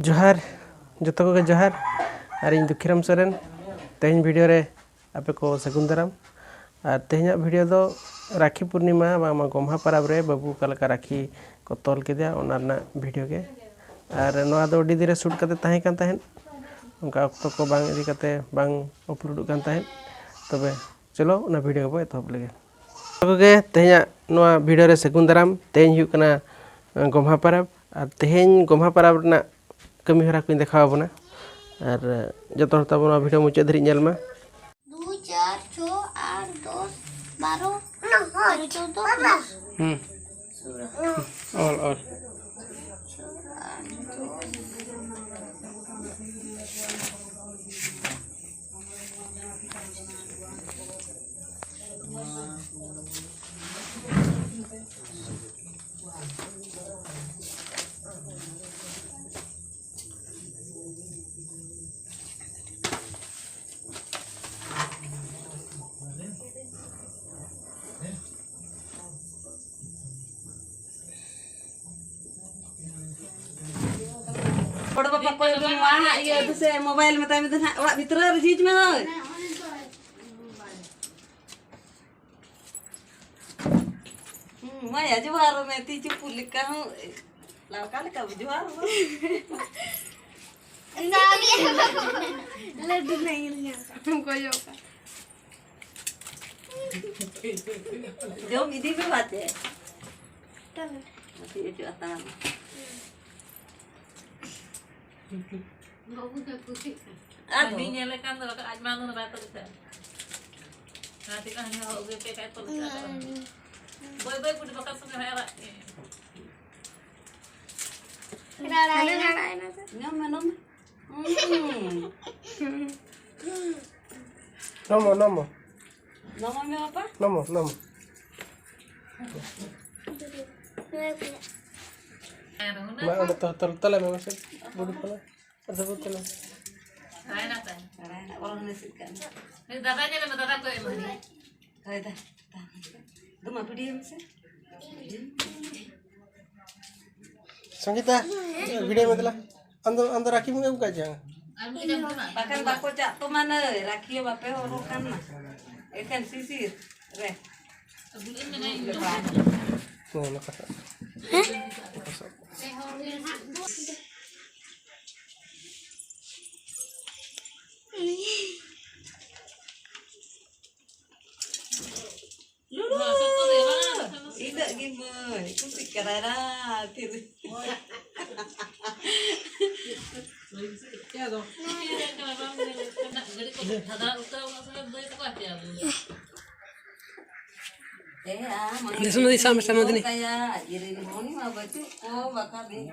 जोहार जतो को जोहार और इन दुखीराम सोरेन तेहन वीडियो रे आपे को सगुन दाराम और तेहना वीडियो दो राखी पूर्णिमा बामा गोम्हा परब रे बाबू कालका राखी को तोल केदिया ओना वीडियो के और नोआ दो डी दिरे शूट करते ताहे कान ताहेन उनका अक्तो को बांग इदी करते बांग अपलोड कान ताहेन तबे चलो ओना वीडियो को एतहब लेगे तोगे तेहना नोआ वीडियो रे सगुन दाराम तेहन हुयु कना गोम्हा परब और तेहन गोम्हा परब रना कमी हरा को देखा बना और जो तब वीडियो मुचाद धरी मा 2 4 6 8 10 12 14 और बड़ा पापा कोई भी वहां ये तो से मोबाइल में ताई में ओड़ा भीतर रिजीज में होय मैं जुवार में ती चुप लिखा हूं लड़का का जुवार लड्डू नहीं लिया हमको यो जो विधि में बात है चलो ये जो आता आदमी nyala kan kalau ke ajman nu batu kita nanti kan hanya hoge pe kai to boy boy kudu bakal sungai era nyam menom Namo Namo nama me apa Namo Namo मैं उधर तो तले में से बुढ़ी पला ada betul lain apa orang nasi kan ini dadanya lama dadak ko emani kaya dah duma tu dia mesti Sangeeta video में तला अंदर अंदर राखी में का जांग ami jam lima bahkan bako cak tu mana laki bape horo kan mah ikan sisir re bulan menai no no kata tidak gimana itu pikiran tir Lisan di sama sama ini. kayak jadi moni mah baca oh bakal deh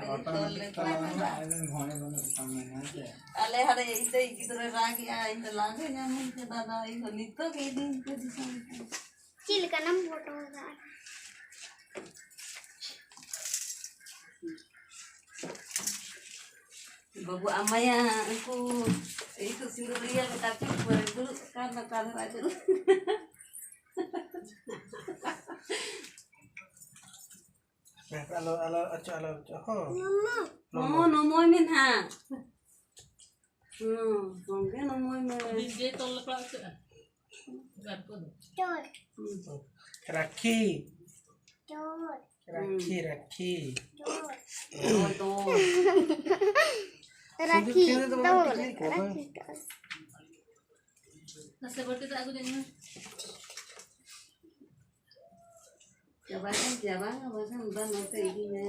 ale hade itu gitu lagi itu lagi nyamun ke dada itu nito kayak itu di sana chill का नाम photo होगा babu amaya aku itu sinduria tapi dulu karena aja alo acha oh nomoy min ha bongke nomoy men dia tol lepas ke gak ko चोर राखी चोर राखी राखी चोर to राखी चोर राखी nasi berarti tak aku jangan jaban bahasa ban nanti ini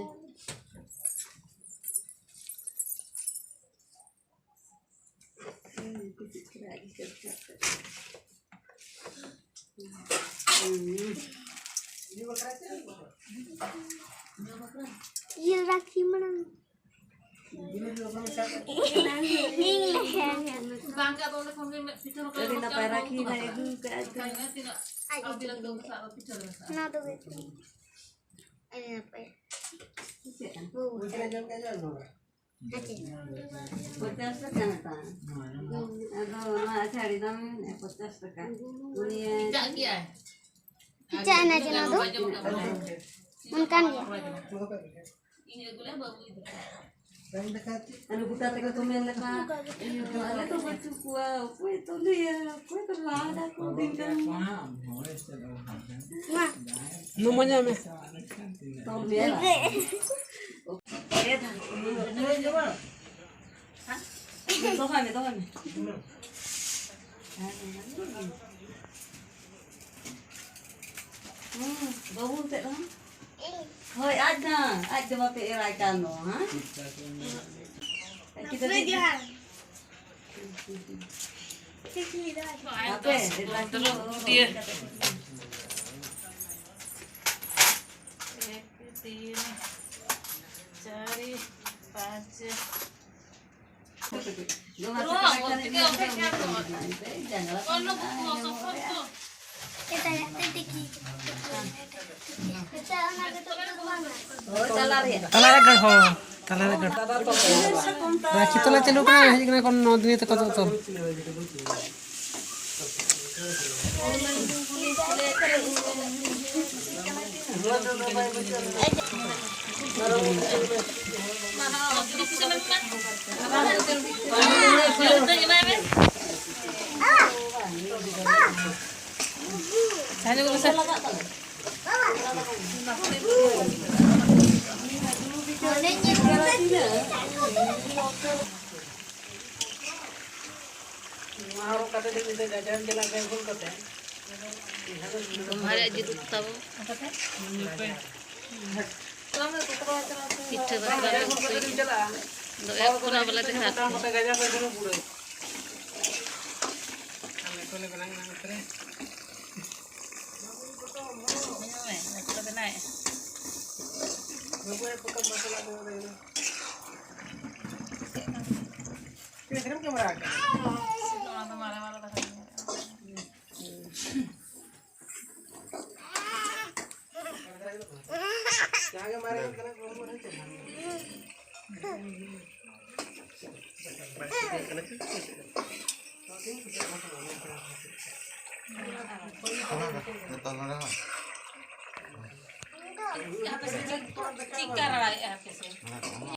ये राखी mana bangga boleh kami picture ko dari na paraki na itu ke kayaknya tidak aku bilang dong sa picture sa ना तो बेच अरे ना पे वो Potas kan ta ado na chari dam ne potas ka dunia tidak dia किचा ना जना दो उनका नहीं ini gula babu itu Anu buta teka tumen leka. Ale to bacu kuah, kue to dia, kue to lada ko dingdang. Namanya me. Tol biar. Oke dah. Tohan. Bau tak lah. Hoi ada bapak irai kano, ha? Kita Pwede yan. Sige, dahil. apa? Dia. 1, 2, 3, 4. Kita titiki. Kita anak itu mana? Oh, salah ya. Talaga ho. Talaga. Rakhi tola chalu kana hej kana kon 9 din tak to. तुम्हारे अजी तब पिठे बता दो एक पूरा वाला दिखा चिक्का रहा है